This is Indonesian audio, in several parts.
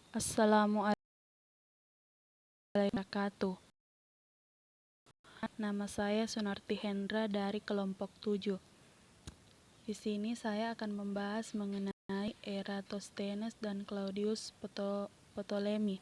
Assalamualaikum warahmatullahi wabarakatuh. Nama saya Sunarti Hendra dari kelompok 7. Di sini saya akan membahas mengenai Eratosthenes dan Claudius Ptolemy.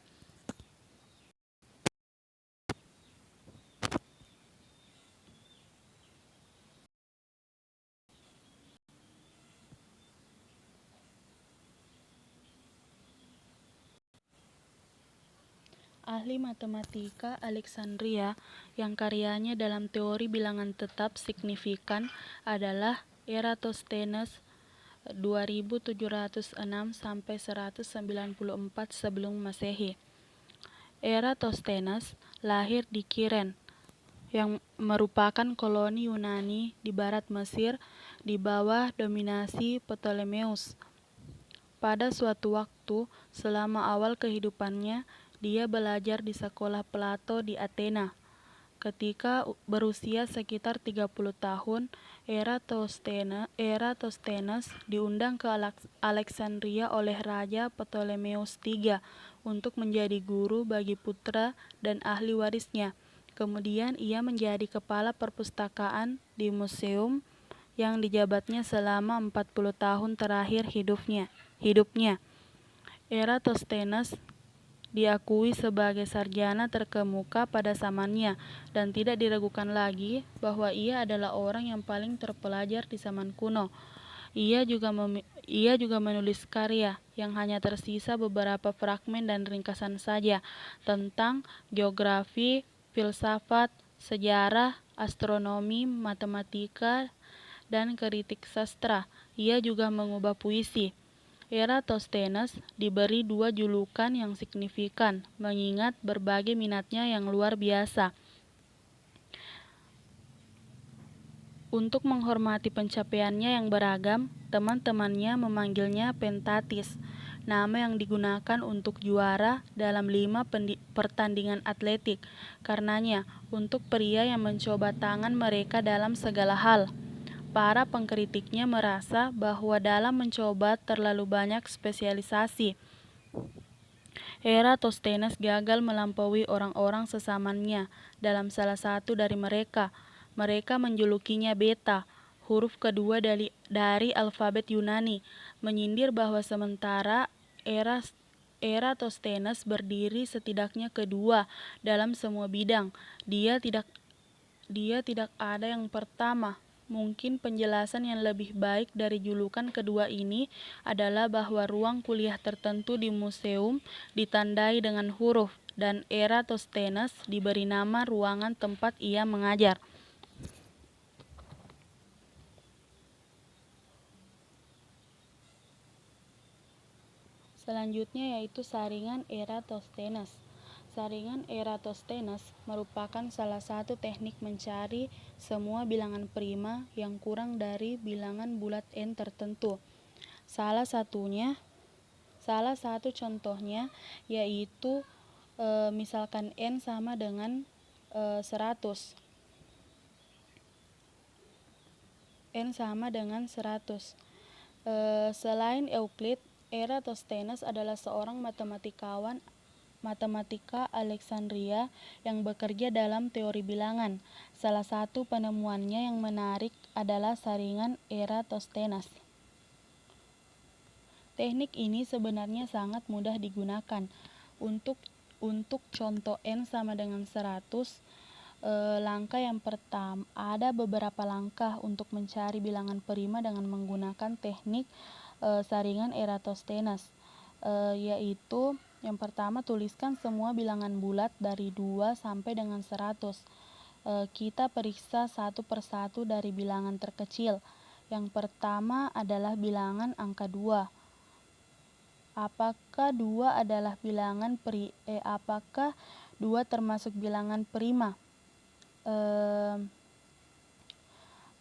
Ahli matematika Alexandria yang karyanya dalam teori bilangan tetap signifikan adalah Eratosthenes 2706 sampai 194 sebelum Masehi. Eratosthenes lahir di Kiren, yang merupakan koloni Yunani di barat Mesir di bawah dominasi Ptolemeus. Pada suatu waktu, selama awal kehidupannya, dia belajar di sekolah Plato di Athena. Ketika berusia sekitar 30 tahun, Eratosthenes diundang ke Alexandria oleh Raja Ptolemeus III untuk menjadi guru bagi putra dan ahli warisnya. Kemudian ia menjadi kepala perpustakaan di museum yang dijabatnya selama 40 tahun terakhir hidupnya. Eratosthenes diakui sebagai sarjana terkemuka pada zamannya dan tidak diragukan lagi bahwa ia adalah orang yang paling terpelajar di zaman kuno. Ia juga menulis karya yang hanya tersisa beberapa fragmen dan ringkasan saja tentang geografi, filsafat, sejarah, astronomi, matematika, dan kritik sastra. Ia juga mengubah puisi. Eratosthenes diberi 2 julukan yang signifikan, mengingat berbagai minatnya yang luar biasa. Untuk menghormati pencapaiannya yang beragam, teman-temannya memanggilnya Pentatis, nama yang digunakan untuk juara dalam 5 pertandingan atletik. Karenanya, untuk pria yang mencoba tangan mereka dalam segala hal. Para pengkritiknya merasa bahwa dalam mencoba terlalu banyak spesialisasi, Eratosthenes gagal melampaui orang-orang sesamanya. Dalam salah satu dari mereka menjulukinya Beta, huruf kedua dari alfabet Yunani, menyindir bahwa sementara Eratosthenes berdiri setidaknya kedua dalam semua bidang, dia tidak ada yang pertama. Mungkin penjelasan yang lebih baik dari julukan kedua ini adalah bahwa ruang kuliah tertentu di museum ditandai dengan huruf, dan Eratosthenes diberi nama ruangan tempat ia mengajar. Selanjutnya yaitu saringan Eratosthenes. Saringan Eratosthenes merupakan salah satu teknik mencari semua bilangan prima yang kurang dari bilangan bulat n tertentu. Salah satu contohnya yaitu misalkan n sama dengan 100. N sama dengan 100. Selain Euclid, Eratosthenes adalah seorang matematika Alexandria yang bekerja dalam teori bilangan. Salah satu penemuannya yang menarik adalah saringan Eratosthenes. Teknik ini sebenarnya sangat mudah digunakan. Untuk contoh n sama dengan 100, langkah yang pertama, ada beberapa langkah untuk mencari bilangan prima dengan menggunakan teknik saringan Eratosthenes, yaitu yang pertama, tuliskan semua bilangan bulat dari 2 sampai dengan 100. Kita periksa satu persatu dari bilangan terkecil. Yang pertama adalah bilangan angka 2. Apakah 2 adalah apakah 2 termasuk bilangan prima?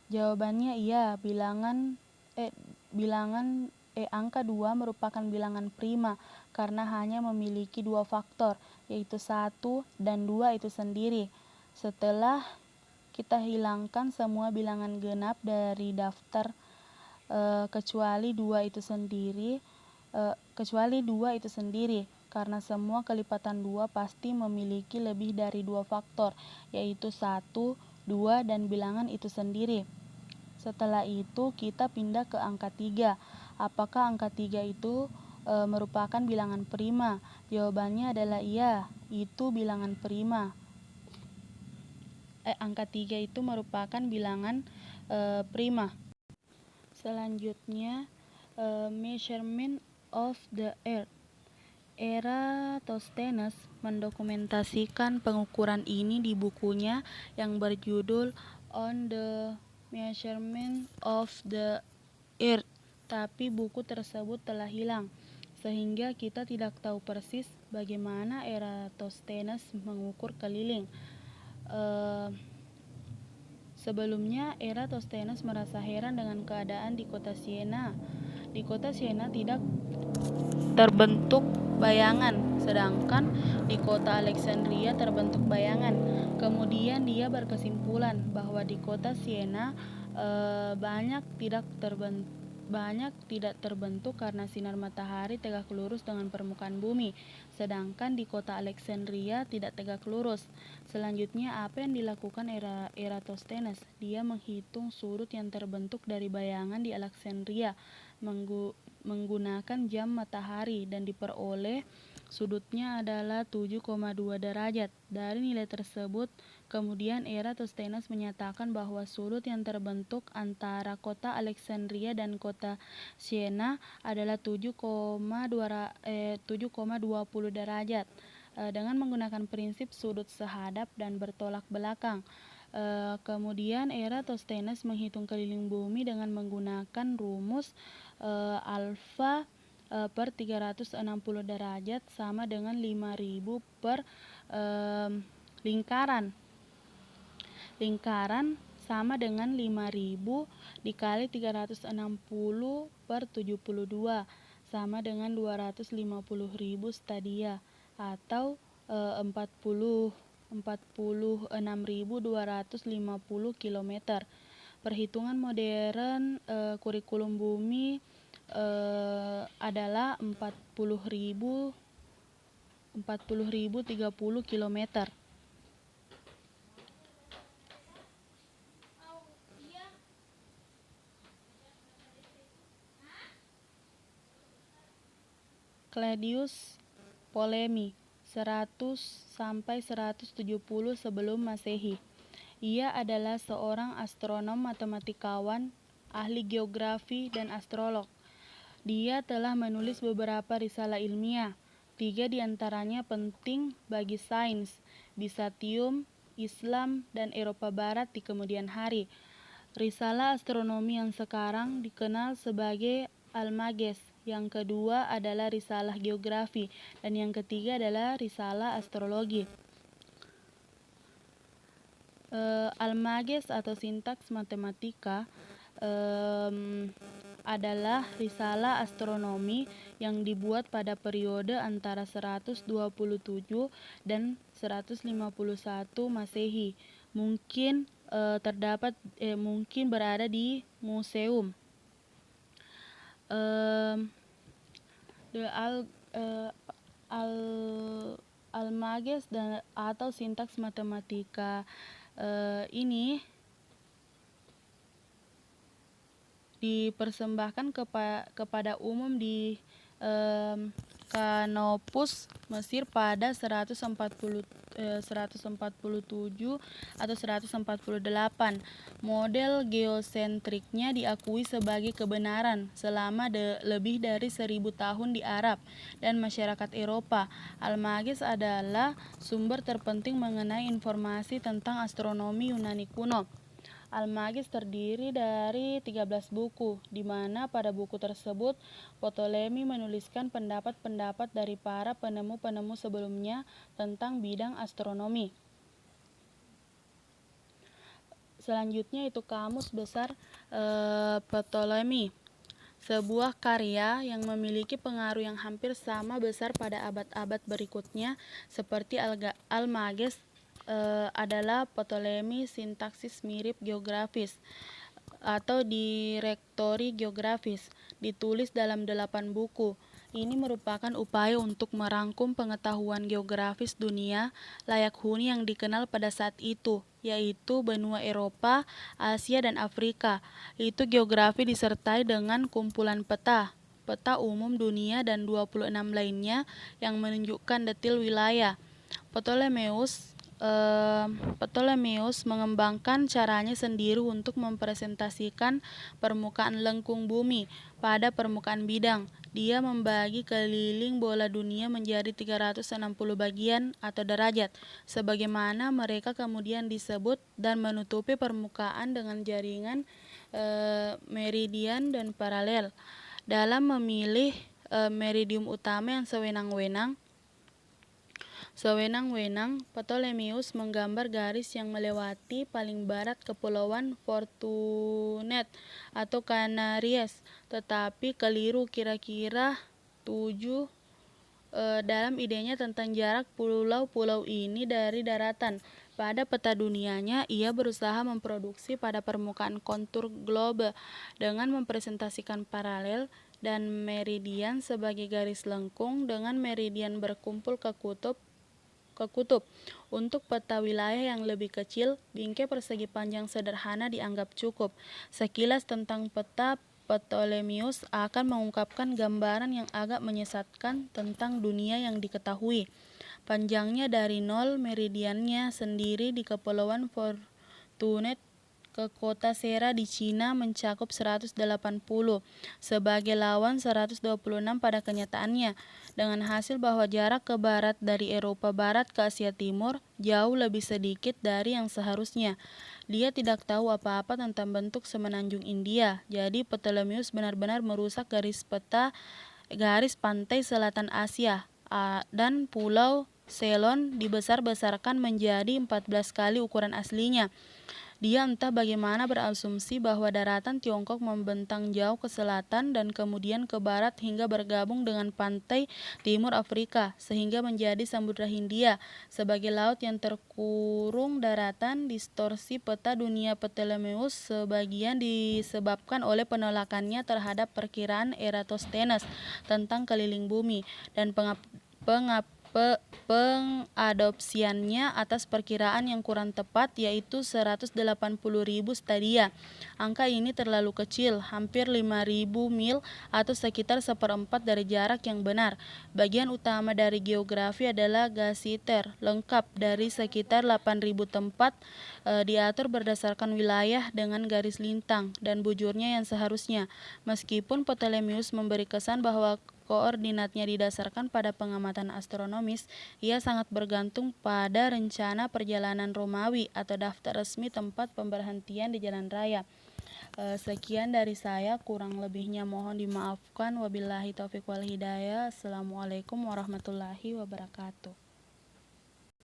Jawabannya iya. Angka 2 merupakan bilangan prima karena hanya memiliki 2 faktor, yaitu 1 dan 2 itu sendiri. Setelah kita hilangkan semua bilangan genap dari daftar kecuali 2 itu sendiri, kecuali 2 itu sendiri, karena semua kelipatan 2 pasti memiliki lebih dari 2 faktor, yaitu 1, 2, dan bilangan itu sendiri. Setelah itu kita pindah ke angka 3. Apakah angka 3 itu merupakan bilangan prima? Jawabannya adalah iya, itu bilangan prima. Angka 3 itu merupakan bilangan prima. Selanjutnya, measurement of the earth. Eratosthenes mendokumentasikan pengukuran ini di bukunya yang berjudul On the Measurement of the Earth, tapi buku tersebut telah hilang, sehingga kita tidak tahu persis bagaimana Eratosthenes mengukur keliling. Sebelumnya, Eratosthenes merasa heran dengan keadaan di kota Siena. Di kota Siena tidak terbentuk bayangan, sedangkan di kota Alexandria terbentuk bayangan. Kemudian dia berkesimpulan bahwa di kota Siena banyak tidak terbentuk karena sinar matahari tegak lurus dengan permukaan bumi, sedangkan di kota Alexandria tidak tegak lurus. Selanjutnya, apa yang dilakukan Eratosthenes? Dia menghitung sudut yang terbentuk dari bayangan di Alexandria menggunakan jam matahari, dan diperoleh sudutnya adalah 7,2 derajat. Dari nilai tersebut, kemudian Eratosthenes menyatakan bahwa sudut yang terbentuk antara kota Alexandria dan kota Siena adalah 7,20 derajat dengan menggunakan prinsip sudut sehadap dan bertolak belakang. Kemudian Eratosthenes menghitung keliling bumi dengan menggunakan rumus alfa per 360 derajat sama dengan 5000 per lingkaran. Lingkaran sama dengan 5000 dikali 360 per 72 sama dengan 250.000 stadia atau 46.250 km. Perhitungan modern kurikulum bumi adalah 40.030 km. Claudius Ptolemy 100–170 sebelum Masehi. Ia adalah seorang astronom, matematikawan, ahli geografi, dan astrolog. Dia telah menulis beberapa risalah ilmiah. 3 diantaranya penting bagi sains, Byzantium, Islam, dan Eropa Barat di kemudian hari. Risalah astronomi yang sekarang dikenal sebagai Almagest, yang kedua adalah risalah geografi, dan yang ketiga adalah risalah astrologi. Almagest atau Sintaks Matematika adalah risalah astronomi yang dibuat pada periode antara 127 dan 151 Masehi. Mungkin mungkin berada di museum. Almagest atau Sintaks Matematika ini dipersembahkan kepada umum di Canopus, Mesir pada 147 atau 148. Model geosentriknya diakui sebagai kebenaran selama lebih dari 1000 tahun di Arab dan masyarakat Eropa. Almagest adalah sumber terpenting mengenai informasi tentang astronomi Yunani kuno. Almagest terdiri dari 13 buku, di mana pada buku tersebut Ptolemy menuliskan pendapat-pendapat dari para penemu-penemu sebelumnya tentang bidang astronomi. Selanjutnya itu Kamus Besar Ptolemy, sebuah karya yang memiliki pengaruh yang hampir sama besar pada abad-abad berikutnya seperti Almagest. Adalah Ptolemy Sintaksis Mirip Geografis atau Direktori Geografis, ditulis dalam 8 buku. Ini merupakan upaya untuk merangkum pengetahuan geografis dunia layak huni yang dikenal pada saat itu, yaitu benua Eropa, Asia, dan Afrika. Itu geografi disertai dengan kumpulan peta, peta umum dunia dan 26 lainnya yang menunjukkan detail wilayah. Ptolemeus mengembangkan caranya sendiri untuk mempresentasikan permukaan lengkung bumi pada permukaan bidang. Dia membagi keliling bola dunia menjadi 360 bagian atau derajat, sebagaimana mereka kemudian disebut, dan menutupi permukaan dengan jaringan meridian dan paralel. Dalam memilih meridium utama yang sewenang-wenang, Ptolemeus menggambar garis yang melewati paling barat Kepulauan Fortunet atau Kanarias, tetapi keliru kira-kira 7 dalam idenya tentang jarak pulau-pulau ini dari daratan. Pada peta dunianya, ia berusaha memproduksi pada permukaan kontur globe dengan mempresentasikan paralel dan meridian sebagai garis lengkung dengan meridian berkumpul ke kutub. Untuk peta wilayah yang lebih kecil, bingkai persegi panjang sederhana dianggap cukup. Sekilas tentang peta, Ptolemeus akan mengungkapkan gambaran yang agak menyesatkan tentang dunia yang diketahui. Panjangnya dari nol, meridiannya sendiri di Kepulauan Fortunet ke kota Sera di Cina mencakup 180, sebagai lawan 126 pada kenyataannya, dengan hasil bahwa jarak ke barat dari Eropa Barat ke Asia Timur jauh lebih sedikit dari yang seharusnya. Dia tidak tahu apa-apa tentang bentuk semenanjung India, jadi Ptolemeus benar-benar merusak garis pantai selatan Asia, dan Pulau Ceylon dibesar-besarkan menjadi 14 kali ukuran aslinya. Dia entah bagaimana berasumsi bahwa daratan Tiongkok membentang jauh ke selatan dan kemudian ke barat hingga bergabung dengan pantai timur Afrika, sehingga menjadi Samudra Hindia sebagai laut yang terkurung daratan. Distorsi peta dunia Ptolemeus sebagian disebabkan oleh penolakannya terhadap perkiraan Eratosthenes tentang keliling bumi, dan pengadopsiannya atas perkiraan yang kurang tepat, yaitu 180.000 stadia. Angka ini terlalu kecil, hampir 5.000 mil atau sekitar seperempat dari jarak yang benar. Bagian utama dari geografi adalah gasiter lengkap dari sekitar 8.000 tempat, diatur berdasarkan wilayah dengan garis lintang dan bujurnya yang seharusnya. Meskipun Ptolemeus memberi kesan bahwa koordinatnya didasarkan pada pengamatan astronomis, ia sangat bergantung pada rencana perjalanan Romawi atau daftar resmi tempat pemberhentian di jalan raya. Sekian dari saya, kurang lebihnya mohon dimaafkan. Wabillahi taufiq wal hidayah. Assalamualaikum warahmatullahi wabarakatuh.